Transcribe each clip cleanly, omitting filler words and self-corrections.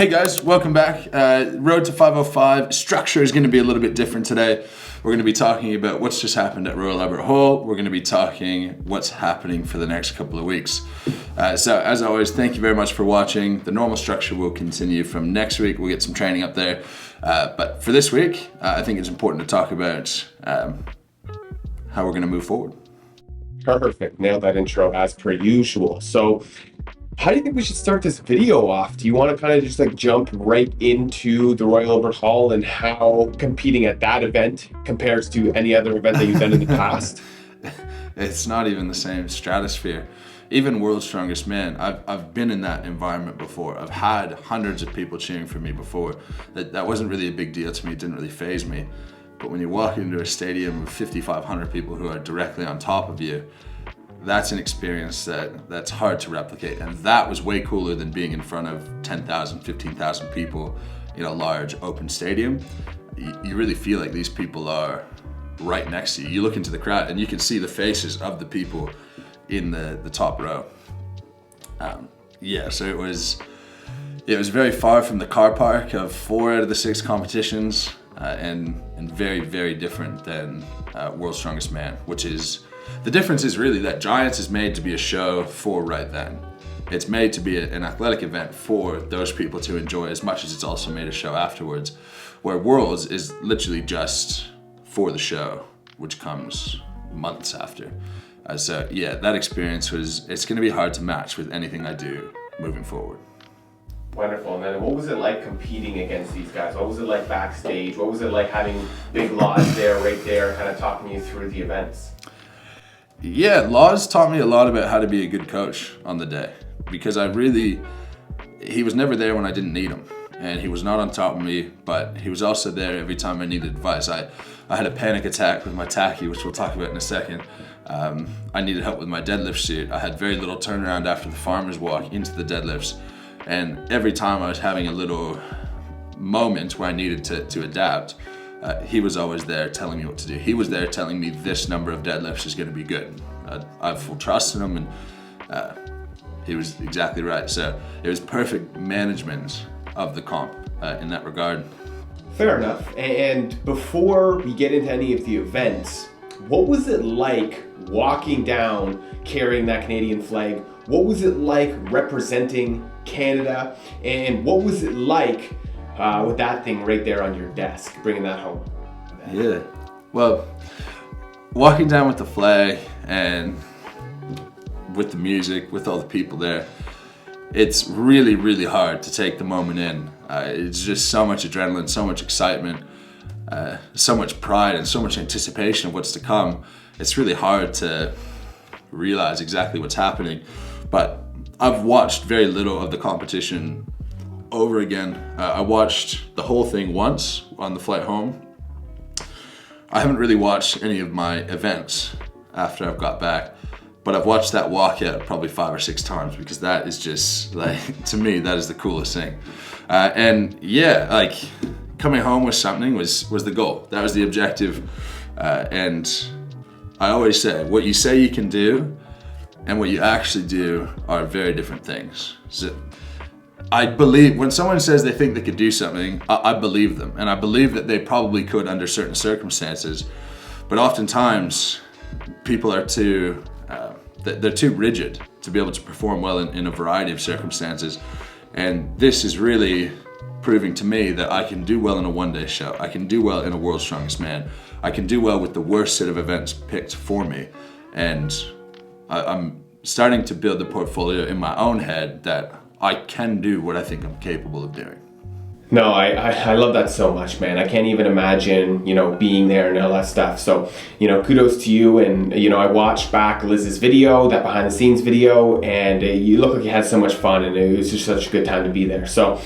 Hey guys, welcome back. Road to 505. Structure is going to be a little bit different today. We're going to be talking about what's just happened at Royal Albert Hall. We're going to be talking what's happening for the next couple of weeks. So as always, thank you very much for watching. The normal structure will continue from next week. We'll get some training up there. But for this week, I think it's important to talk about how we're going to move forward. Perfect. Nailed that intro as per usual. So how do you think we should start this video off? Do you want to kind of just like jump right into the Royal Albert Hall and how competing at that event compares to any other event that you've done in the past? It's not even the same stratosphere. Even World's Strongest Man, I've been in that environment before. I've had hundreds of people cheering for me before. That wasn't really a big deal to me. It didn't really faze me. But when you walk into a stadium with 5,500 people who are directly on top of you, that's an experience that's hard to replicate. And that was way cooler than being in front of 10,000, 15,000 people in a large open stadium. You really feel like these people are right next to you. You look into the crowd and you can see the faces of the people in the top row. So it was very far from the car park of 4 out of the 6 competitions, and very, very different than World's Strongest Man, which is, the difference is really that Giants is made to be a show for right then. It's made to be an athletic event for those people to enjoy as much as it's also made a show afterwards, where Worlds is literally just for the show, which comes months after. That experience it's going to be hard to match with anything I do moving forward. Wonderful. And then what was it like competing against these guys? What was it like backstage? What was it like having Big Laws there, right there, kind of talking you through the events? Yeah, Laws taught me a lot about how to be a good coach on the day, because he was never there when I didn't need him, and he was not on top of me, but he was also there every time I needed advice. I had a panic attack with my tacky, which we'll talk about in a second. I needed help with my deadlift suit. I had very little turnaround after the farmer's walk into the deadlifts, and every time I was having a little moment where I needed to adapt, he was always there telling me what to do. He was there telling me this number of deadlifts is going to be good. I have full trust in him, and he was exactly right. So it was perfect management of the comp in that regard. Fair enough. And before we get into any of the events, what was it like walking down carrying that Canadian flag? What was it like representing Canada? And what was it like with that thing right there on your desk, bringing that home? Yeah, well, walking down with the flag and with the music, with all the people there, it's really, really hard to take the moment in. It's just so much adrenaline, so much excitement, so much pride and so much anticipation of what's to come. It's really hard to realize exactly what's happening. But I've watched very little of the competition over again. I watched the whole thing once on the flight home. I haven't really watched any of my events after I've got back, but I've watched that walkout probably 5 or 6 times, because that is just, like, to me, that is the coolest thing. Coming home with something was the goal. That was the objective. And I always say, what you say you can do and what you actually do are very different things. So I believe when someone says they think they could do something, I believe them, and I believe that they probably could under certain circumstances. But oftentimes, people are they're too rigid to be able to perform well in a variety of circumstances. And this is really proving to me that I can do well in a one-day show. I can do well in a World's Strongest Man. I can do well with the worst set of events picked for me. And I'm starting to build the portfolio in my own head that I can do what I think I'm capable of doing. No, I love that so much, man. I can't even imagine, being there and all that stuff. So, kudos to you. And, I watched back Liz's video, that behind the scenes video, and you look like you had so much fun, and it was just such a good time to be there. So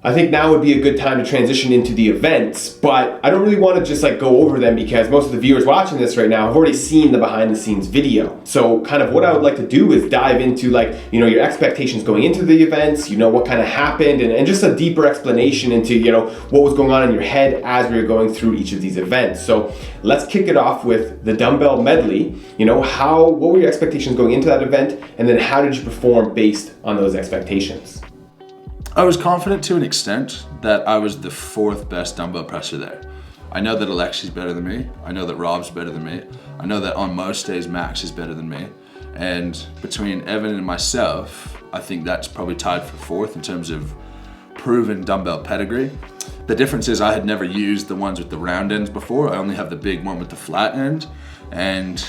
I think now would be a good time to transition into the events, but I don't really want to just go over them, because most of the viewers watching this right now have already seen the behind the scenes video. So kind of what I would like to do is dive into your expectations going into the events, what kind of happened, and just a deeper explanation into, what was going on in your head as we were going through each of these events. So let's kick it off with the Dumbbell medley. What were your expectations going into that event, and then how did you perform based on those expectations? I was confident to an extent that I was the 4th best dumbbell presser there. I know that Alexi's better than me. I know that Rob's better than me. I know that on most days Max is better than me. And between Evan and myself, I think that's probably tied for 4th in terms of proven dumbbell pedigree. The difference is I had never used the ones with the round ends before. I only have the big one with the flat end. And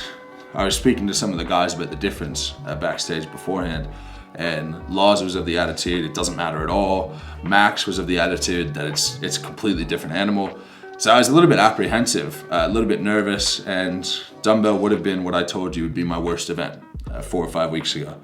I was speaking to some of the guys about the difference backstage beforehand. And Laws was of the attitude, it doesn't matter at all. Max was of the attitude that it's a completely different animal. So I was a little bit apprehensive, a little bit nervous, and dumbbell would have been what I told you would be my worst event 4 or 5 weeks ago.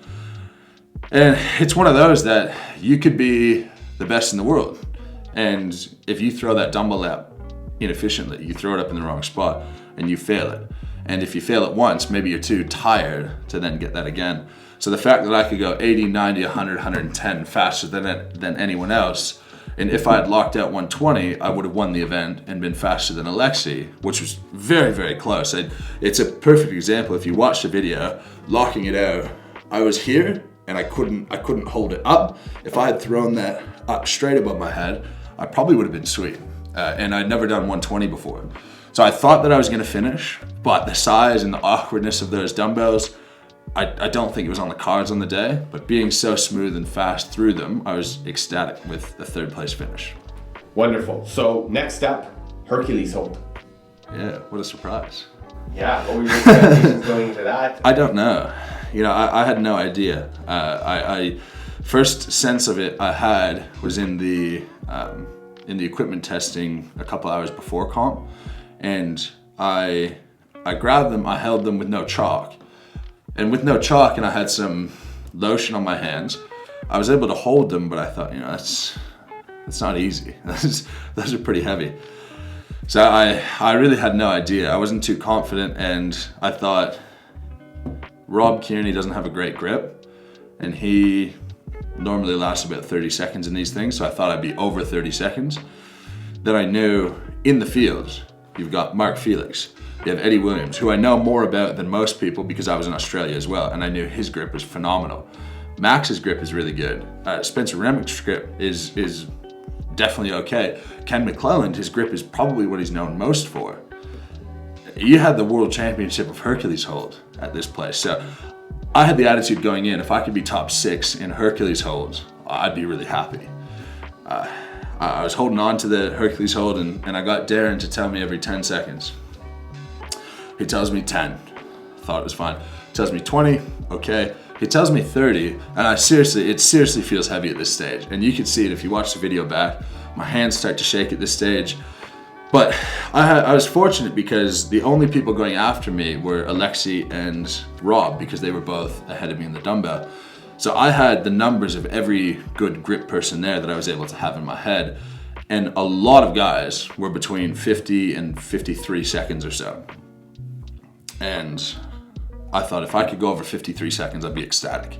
And it's one of those that you could be the best in the world. And if you throw that dumbbell out inefficiently, you throw it up in the wrong spot and you fail it. And if you fail it once, maybe you're too tired to then get that again. So the fact that I could go 80, 90, 100, 110 faster than anyone else, and if I had locked out 120, I would have won the event and been faster than Alexi, which was very, very close. It's a perfect example. If you watch the video, locking it out, I was here and I couldn't hold it up. If I had thrown that up straight above my head, I probably would have been sweet. And I'd never done 120 before. So I thought that I was gonna finish, but the size and the awkwardness of those dumbbells, I don't think it was on the cards on the day, but being so smooth and fast through them, I was ecstatic with the 3rd place finish. Wonderful. So next up, Hercules hold. Yeah, what a surprise. Yeah, what were your expectations going into that? I don't know. You know, I had no idea. I first sense of it I had was in the equipment testing a couple hours before comp, and I grabbed them, I held them with no chalk. And with no chalk, and I had some lotion on my hands, I was able to hold them, but I thought, you know, that's not easy. Those are pretty heavy. So I really had no idea. I wasn't too confident, and I thought Rob Kearney doesn't have a great grip, and he normally lasts about 30 seconds in these things, so I thought I'd be over 30 seconds. Then I knew in the field, you've got Mark Felix, you have Eddie Williams, who I know more about than most people because I was in Australia as well, and I knew his grip was phenomenal. Max's grip is really good. Spencer Remick's grip is definitely okay. Ken McClelland, his grip is probably what he's known most for. You had the World Championship of Hercules hold at this place, so I had the attitude going in, if I could be top 6 in Hercules holds, I'd be really happy. I was holding on to the Hercules hold, and I got Darren to tell me every 10 seconds. He tells me 10, thought it was fine. He tells me 20, okay. He tells me 30, and it seriously feels heavy at this stage. And you can see it if you watch the video back. My hands start to shake at this stage. But I was fortunate because the only people going after me were Alexi and Rob, because they were both ahead of me in the dumbbell. So I had the numbers of every good grip person there that I was able to have in my head. And a lot of guys were between 50 and 53 seconds or so. And I thought if I could go over 53 seconds, I'd be ecstatic.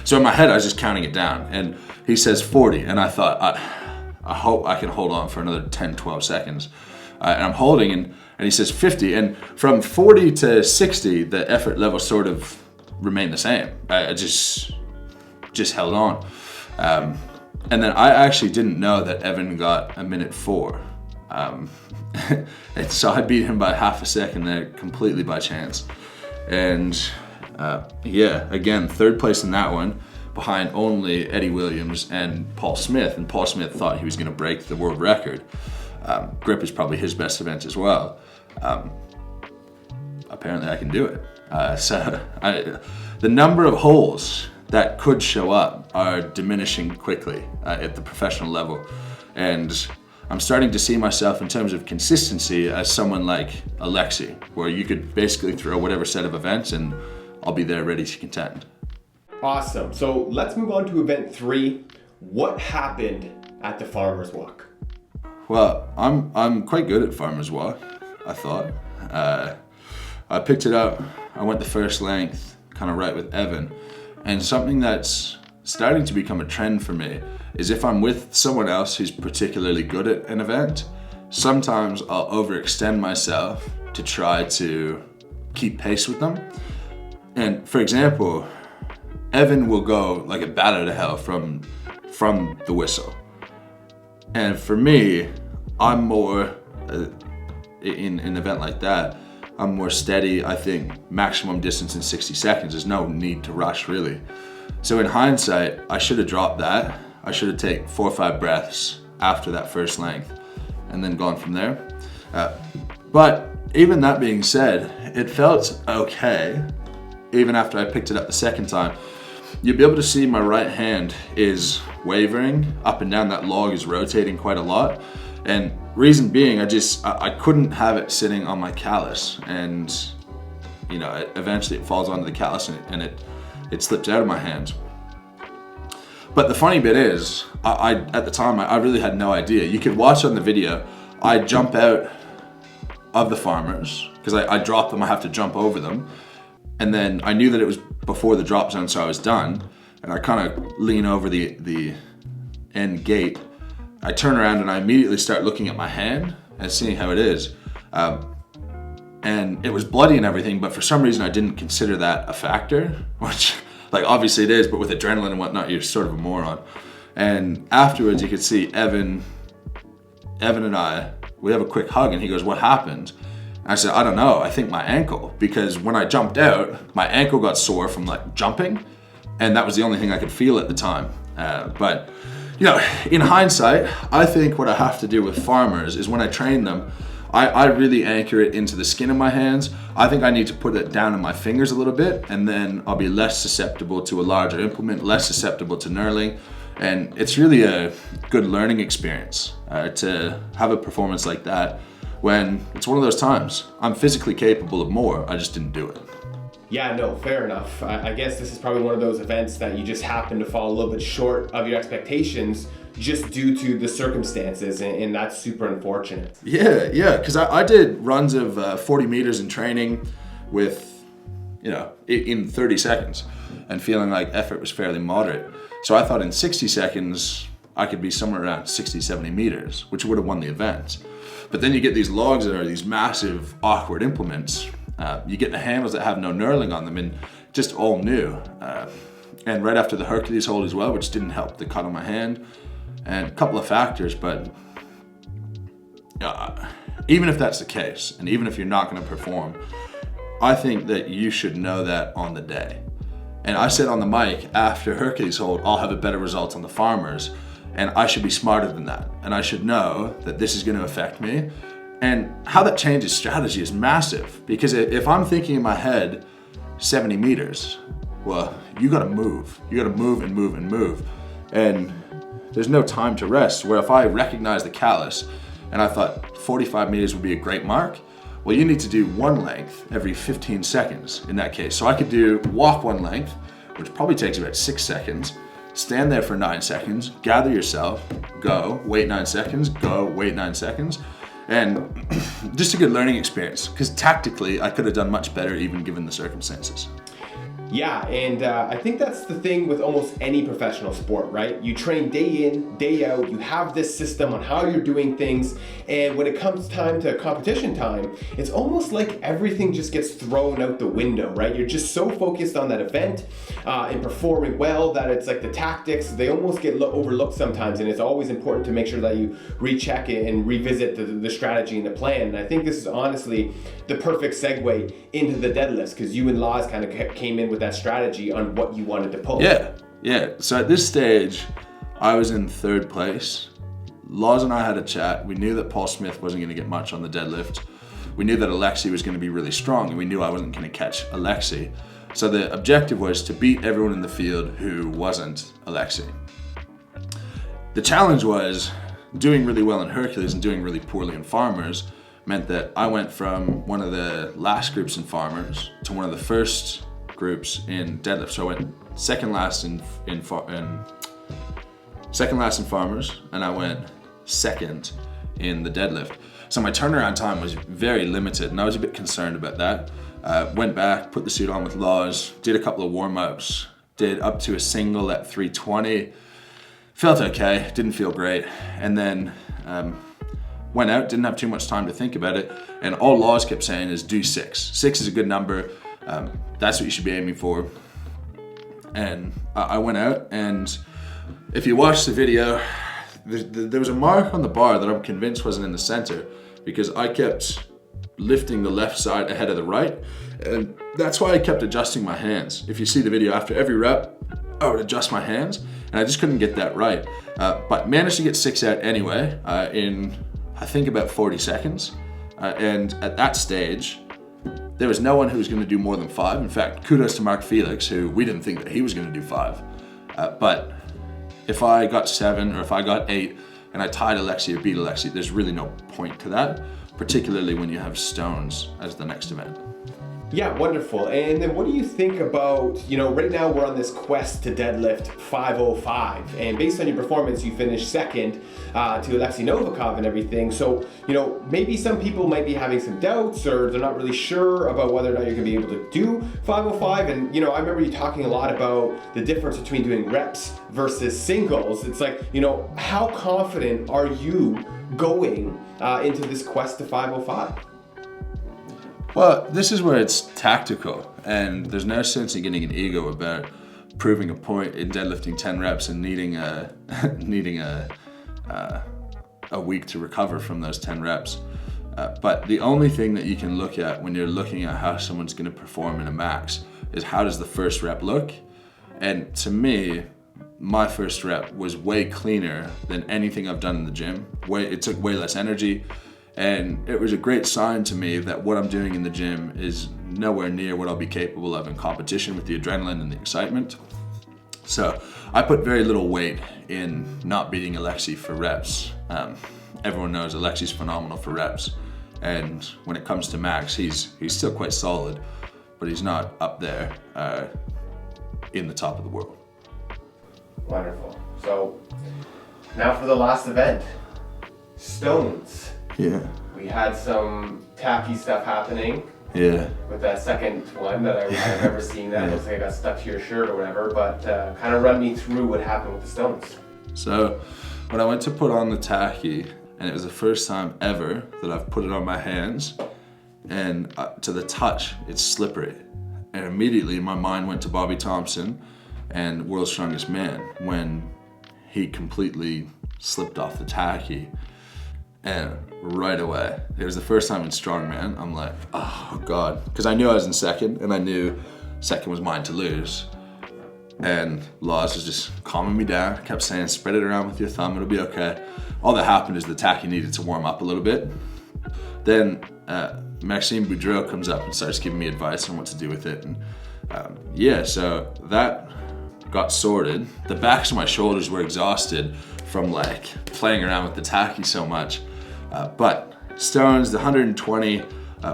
So in my head, I was just counting it down. And he says 40. And I thought, I hope I can hold on for another 10, 12 seconds. And I'm holding, and he says 50. And from 40 to 60, the effort level sort of remained the same. I just held on. And then I actually didn't know that Evan got a minute 4. And so I beat him by half a second there, completely by chance. And yeah, again, 3rd place in that one, behind only Eddie Williams and Paul Smith. And Paul Smith thought he was gonna break the world record. Grip is probably his best event as well. Apparently I can do it. The number of holes that could show up are diminishing quickly at the professional level. And I'm starting to see myself in terms of consistency as someone like Alexi, where you could basically throw whatever set of events and I'll be there ready to contend. Awesome. So let's move on to event 3. What happened at the Farmer's Walk? Well, I'm quite good at Farmer's Walk, I thought. I picked it up, I went the first length, kind of right with Evan. And something that's starting to become a trend for me is if I'm with someone else who's particularly good at an event, sometimes I'll overextend myself to try to keep pace with them. And for example, Evan will go like a bat out of hell from from the whistle. And for me, I'm more, in an event like that, I'm more steady. I think maximum distance in 60 seconds. There's no need to rush, really. So in hindsight, I should have dropped that. I should have taken 4 or 5 breaths after that first length and then gone from there. But even that being said, it felt okay. Even after I picked it up the second time, you'll be able to see my right hand is wavering up and down. That log is rotating quite a lot. And reason being, I couldn't have it sitting on my callus, and eventually it falls onto the callus and it slipped out of my hand. But the funny bit is, at the time, I really had no idea. You could watch on the video, I jump out of the farmers, because I drop them, I have to jump over them. And then I knew that it was before the drop zone, so I was done. And I kind of lean over the end gate. I turn around and I immediately start looking at my hand and seeing how it is. And it was bloody and everything, but for some reason I didn't consider that a factor, which, like, obviously it is, but with adrenaline and whatnot, you're sort of a moron. And afterwards you could see Evan and I, we have a quick hug, and he goes, "What happened?" And I said, "I don't know, I think my ankle," because when I jumped out, my ankle got sore from like jumping, and that was the only thing I could feel at the time. But in hindsight, I think what I have to do with farmers is when I train them, I really anchor it into the skin of my hands. I think I need to put it down in my fingers a little bit, and then I'll be less susceptible to a larger implement, less susceptible to knurling. And it's really a good learning experience to have a performance like that, when it's one of those times I'm physically capable of more, I just didn't do it. Yeah, no, fair enough. I guess this is probably one of those events that you just happen to fall a little bit short of your expectations just due to the circumstances, and that's super unfortunate. Yeah, because I did runs of 40 meters in training with, in 30 seconds, and feeling like effort was fairly moderate. So I thought in 60 seconds, I could be somewhere around 60, 70 meters, which would have won the event. But then you get these logs that are these massive, awkward implements. You get the handles that have no knurling on them, and just all new. And right after the Hercules hold as well, which didn't help the cut on my hand, and a couple of factors. But even if that's the case, and even if you're not going to perform, I think that you should know that on the day. And I said on the mic after Hercules hold, I'll have a better result on the farmers, and I should be smarter than that. And I should know that this is going to affect me. And how that changes strategy is massive, because if I'm thinking in my head 70 meters, well, you got to move. You got to move and move and move. And there's no time to rest. Where if I recognize the callus and I thought 45 meters would be a great mark, well, you need to do one length every 15 seconds in that case. So I could walk one length, which probably takes about 6 seconds, stand there for 9 seconds, gather yourself, go, wait 9 seconds, go, wait 9 seconds. And just a good learning experience, because tactically I could have done much better even given the circumstances. Yeah, and I think that's the thing with almost any professional sport, right? You train day in, day out, you have this system on how you're doing things, and when it comes time to competition time, it's almost like everything just gets thrown out the window, right? You're just so focused on that event and performing well that it's like the tactics, they almost get overlooked sometimes, and it's always important to make sure that you recheck it and revisit the strategy and the plan. And I think this is honestly the perfect segue into the deadlifts, because you and Laz kind of came in with that strategy on what you wanted to pull. Yeah. So at this stage, I was in 3rd place. Laz and I had a chat. We knew that Paul Smith wasn't going to get much on the deadlift. We knew that Alexi was going to be really strong, and we knew I wasn't going to catch Alexi. So the objective was to beat everyone in the field who wasn't Alexi. The challenge was doing really well in Hercules and doing really poorly in farmers meant that I went from one of the last groups in farmers to one of the first groups in deadlift. So I went second last in farmers, and I went second in the deadlift. So my turnaround time was very limited, and I was a bit concerned about that. Went back, put the suit on with Laz, did a couple of warm-ups, did up to a single at 320. Felt okay, didn't feel great, and then went out, didn't have too much time to think about it, and all Laz kept saying is do 6. 6 is a good number. That's what you should be aiming for. And I went out, and if you watch the video, there was a mark on the bar that I'm convinced wasn't in the center because I kept lifting the left side ahead of the right, and that's why I kept adjusting my hands. If you see the video, after every rep, I would adjust my hands, and I just couldn't get that right. But managed to get 6 out anyway in, I think, about 40 seconds. And at that stage, there was no one who was going to do more than 5. In fact, kudos to Mark Felix, who we didn't think that he was going to do 5. But if I got 7 or if I got 8 and I tied Alexi or beat Alexi, there's really no point to that, particularly when you have stones as the next event. Yeah, wonderful. And then what do you think about, right now we're on this quest to deadlift 505, and based on your performance, you finished second to Alexei Novikov and everything. So, maybe some people might be having some doubts, or they're not really sure about whether or not you're gonna be able to do 505. And, I remember you talking a lot about the difference between doing reps versus singles. It's like, how confident are you going into this quest to 505? Well, this is where it's tactical, and there's no sense in getting an ego about proving a point in deadlifting 10 reps and needing a week to recover from those 10 reps. But the only thing that you can look at when you're looking at how someone's going to perform in a max is how does the first rep look? And to me, my first rep was way cleaner than anything I've done in the gym. It took way less energy. And it was a great sign to me that what I'm doing in the gym is nowhere near what I'll be capable of in competition with the adrenaline and the excitement. So I put very little weight in not beating Alexi for reps. Everyone knows Alexi's phenomenal for reps. And when it comes to max, he's still quite solid, but he's not up there in the top of the world. Wonderful. So now for the last event, stones. Yeah. We had some tacky stuff happening. Yeah. With that second one that I remember seeing that. It looks like I got stuck to your shirt or whatever, but kind of run me through what happened with the stones. So when I went to put on the tacky, and it was the first time ever that I've put it on my hands, and to the touch, it's slippery. And immediately my mind went to Bobby Thompson and World's Strongest Man when he completely slipped off the tacky. And right away, it was the first time in strongman, I'm like, oh God. Because I knew I was in second, and I knew second was mine to lose. And Laws was just calming me down, kept saying, spread it around with your thumb, it'll be okay. All that happened is the tacky needed to warm up a little bit. Then Maxime Boudreau comes up and starts giving me advice on what to do with it. And so that got sorted. The backs of my shoulders were exhausted from playing around with the tacky so much. But stones, the 120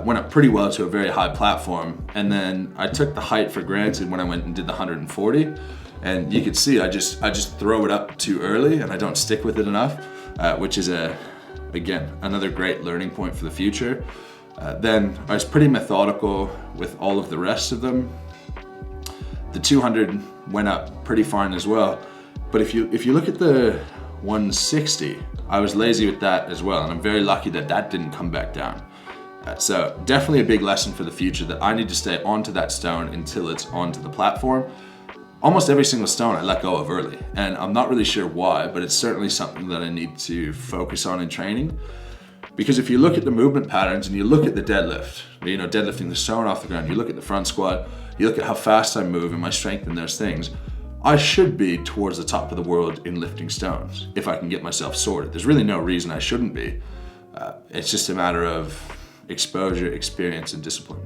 went up pretty well to a very high platform, and then I took the height for granted when I went and did the 140, and you could see I just throw it up too early and I don't stick with it enough, which is again another great learning point for the future. Then I was pretty methodical with all of the rest of them. The 200 went up pretty fine as well, but if you look at the 160, I was lazy with that as well, and I'm very lucky that didn't come back down. So definitely a big lesson for the future that I need to stay onto that stone until it's onto the platform. Almost every single stone I let go of early, and I'm not really sure why, but it's certainly something that I need to focus on in training. Because if you look at the movement patterns and you look at the deadlift, deadlifting the stone off the ground, you look at the front squat, you look at how fast I move and my strength in those things, I should be towards the top of the world in lifting stones if I can get myself sorted. There's really no reason I shouldn't be. It's just a matter of exposure, experience, and discipline.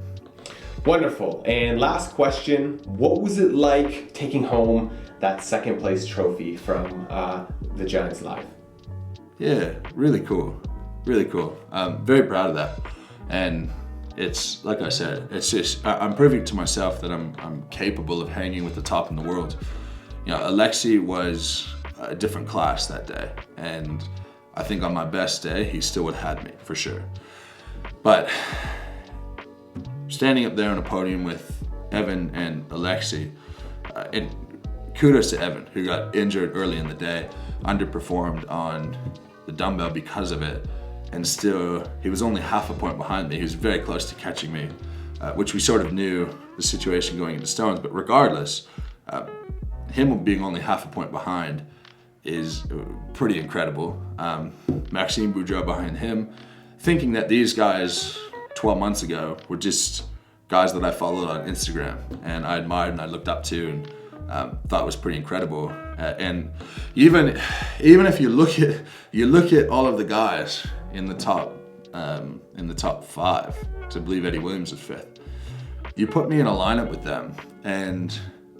Wonderful. And last question, what was it like taking home that second place trophy from the Giants Live? Yeah, really cool. Really cool. I'm very proud of that. And it's, like I said, it's just, I'm proving to myself that I'm capable of hanging with the top in the world. Alexi was a different class that day, and I think on my best day, he still would have had me, for sure. But standing up there on a podium with Evan and Alexi, and kudos to Evan, who got injured early in the day, underperformed on the dumbbell because of it, and still, he was only half a point behind me. He was very close to catching me, which we sort of knew the situation going into stones, but regardless, him being only half a point behind is pretty incredible. Maxime Boudreau behind him, thinking that these guys 12 months ago were just guys that I followed on Instagram and I admired and I looked up to and thought was pretty incredible. And even if you look at all of the guys in the top 5, so I believe Eddie Williams is 5th. You put me in a lineup with them, and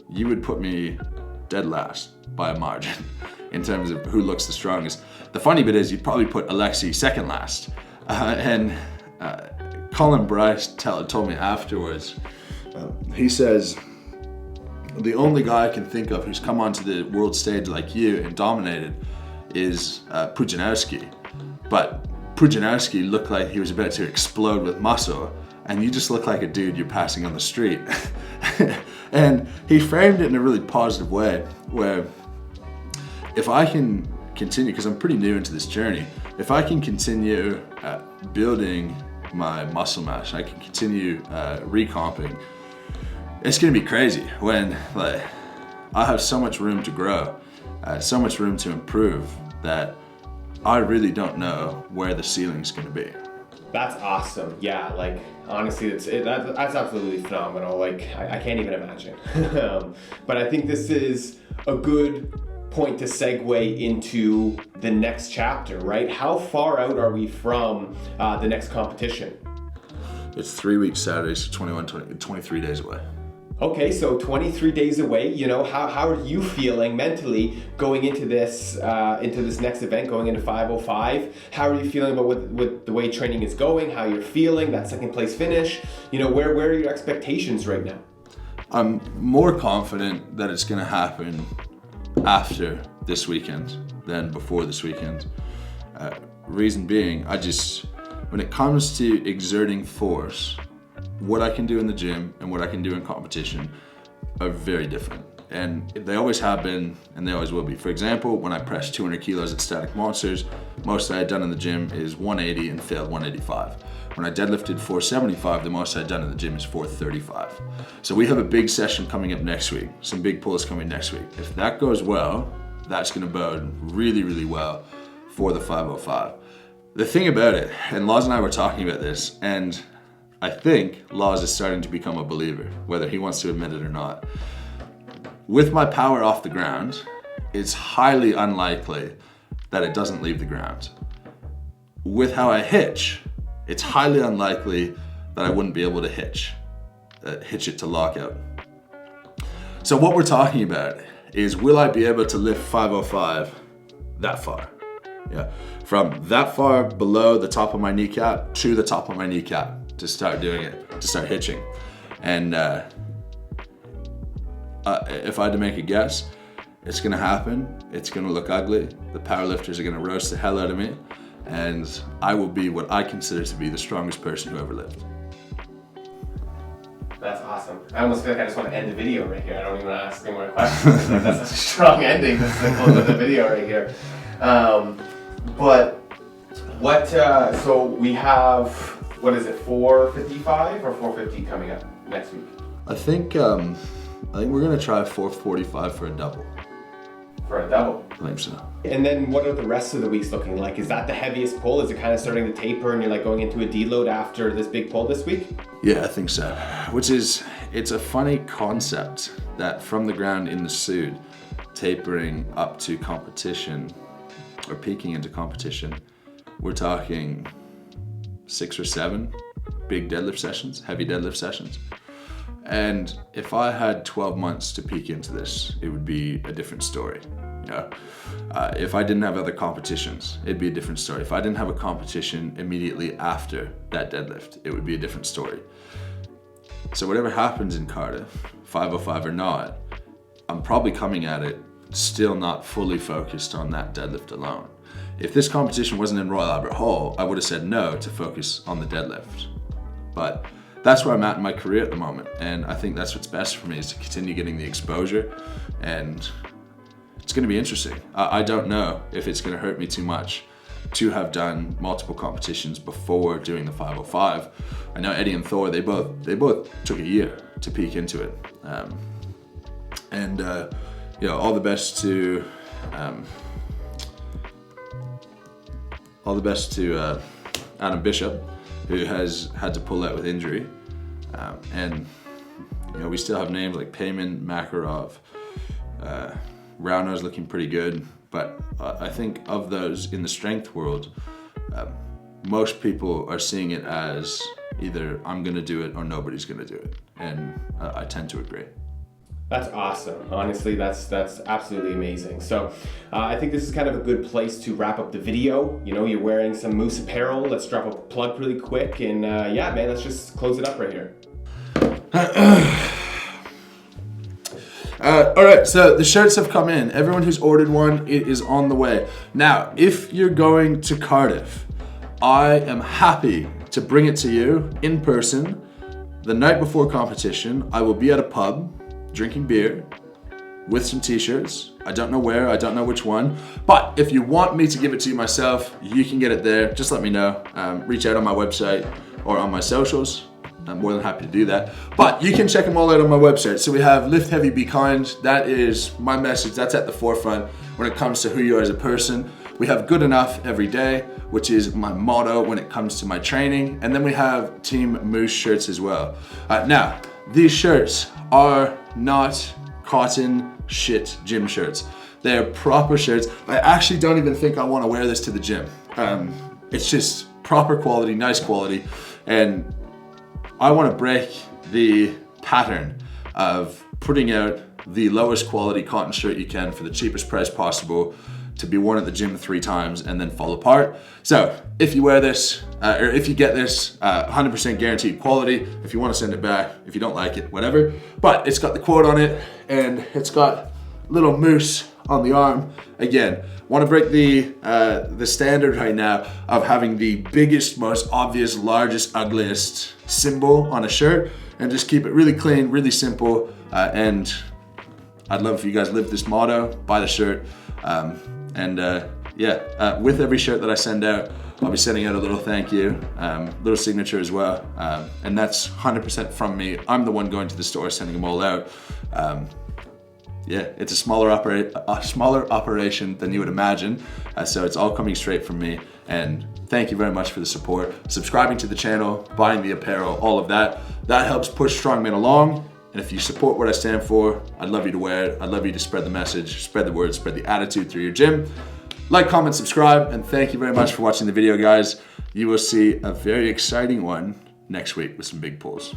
you would put me dead last by a margin in terms of who looks the strongest. The funny bit is you'd probably put Alexi second last, and Colin Bryce told me afterwards. He says, the only guy I can think of who's come onto the world stage like you and dominated is Pudzianowski. But Pudzianowski looked like he was about to explode with muscle, and you just look like a dude you're passing on the street. And he framed it in a really positive way, where if I can continue, because I'm pretty new into this journey, if I can continue building my muscle mass, I can continue recomping, it's gonna be crazy when like I have so much room to grow, so much room to improve that I really don't know where the ceiling's gonna be. That's awesome. Yeah, like honestly, that's absolutely phenomenal. Like I can't even imagine. But I think this is a good point to segue into the next chapter, right? How far out are we from the next competition? It's 3 weeks Saturday, so 23 days away. Okay, so 23 days away. You know, how are you feeling mentally going into this next event, going into 505? How are you feeling about with the way training is going? How you're feeling, that second place finish? You know, where are your expectations right now? I'm more confident that it's going to happen after this weekend than before this weekend. Reason being, when it comes to exerting force, what I can do in the gym and what I can do in competition are very different. And they always have been, and they always will be. For example, when I pressed 200 kilos at Static Monsters, most I had done in the gym is 180 and failed 185. When I deadlifted 475, the most I'd done in the gym is 435. So we have a big session coming up next week, some big pulls coming next week. If that goes well, that's gonna bode really, really well for the 505. The thing about it, and Laz and I were talking about this, and I think Laz is starting to become a believer, whether he wants to admit it or not. With my power off the ground, it's highly unlikely that it doesn't leave the ground. With how I hitch, it's highly unlikely that I wouldn't be able to hitch it to lockout. So what we're talking about is, will I be able to lift 505 that far? Yeah, from that far below the top of my kneecap to the top of my kneecap to start doing it, to start hitching. And if I had to make a guess, it's gonna happen. It's gonna look ugly. The powerlifters are gonna roast the hell out of me, and I will be what I consider to be the strongest person who ever lived. That's awesome. I almost feel like I just want to end the video right here. I don't even want to ask any more questions. That's such a strong ending. This is the close of the video right here. But what? So we have, what is it, 455 or 450 coming up next week? I think we're gonna try 445 for a double. For a double? I think so. And then what are the rest of the weeks looking like? Is that the heaviest pull? Is it kind of starting to taper and you're like going into a deload after this big pull this week? Yeah, I think so. It's a funny concept that from the ground in the suit, tapering up to competition or peaking into competition, we're talking 6 or 7 big deadlift sessions, heavy deadlift sessions. And if I had 12 months to peak into this, it would be a different story. You know, if I didn't have other competitions, it'd be a different story. If I didn't have a competition immediately after that deadlift, it would be a different story. So whatever happens in Cardiff, 505 or not, I'm probably coming at it still not fully focused on that deadlift alone. If this competition wasn't in Royal Albert Hall, I would have said no to focus on the deadlift. But that's where I'm at in my career at the moment, and I think that's what's best for me, is to continue getting the exposure, and it's going to be interesting. I don't know if it's going to hurt me too much to have done multiple competitions before doing the 505. I know Eddie and Thor, they both took a year to peek into it, and you know, all the best to all the best to Adam Bishop, who has had to pull out with injury. And you know, we still have names like Payman, Makarov, Rauno's looking pretty good. But I think of those in the strength world, most people are seeing it as either I'm gonna do it or nobody's gonna do it. And I tend to agree. That's awesome. Honestly, that's absolutely amazing. So I think this is kind of a good place to wrap up the video. You know, you're wearing some Moose apparel. Let's drop a plug really quick. And yeah, man, let's just close it up right here. All right, so the shirts have come in. Everyone who's ordered one, it is on the way. Now, if you're going to Cardiff, I am happy to bring it to you in person. The night before competition, I will be at a pub drinking beer with some t-shirts. I don't know where, I don't know which one, but if you want me to give it to you myself, you can get it there. Just let me know. Reach out on my website or on my socials. I'm more than happy to do that. But you can check them all out on my website. So we have Lift Heavy, Be Kind. That is my message. That's at the forefront when it comes to who you are as a person. We have Good Enough Every Day, which is my motto when it comes to my training. And then we have Team Moose shirts as well. Now, these shirts are not cotton shit gym shirts. They're proper shirts. I actually don't even think I want to wear this to the gym. It's just proper quality, nice quality. And I want to break the pattern of putting out the lowest quality cotton shirt you can for the cheapest price possible to be worn at the gym 3 times and then fall apart. So if you wear this, or if you get this, 100% guaranteed quality. If you want to send it back, if you don't like it, whatever. But it's got the quote on it and it's got little moose on the arm. Again, want to break the standard right now of having the biggest, most obvious, largest, ugliest symbol on a shirt and just keep it really clean, really simple. And I'd love if you guys live this motto, buy the shirt. With every shirt that I send out, I'll be sending out a little thank you, little signature as well. And that's 100% from me. I'm the one going to the store, sending them all out. It's a smaller operation than you would imagine. So it's all coming straight from me. And thank you very much for the support. Subscribing to the channel, buying the apparel, all of that. That helps push Strongman along. And if you support what I stand for, I'd love you to wear it. I'd love you to spread the message, spread the word, spread the attitude through your gym. Like, comment, subscribe, and thank you very much for watching the video, guys. You will see a very exciting one next week with some big pulls.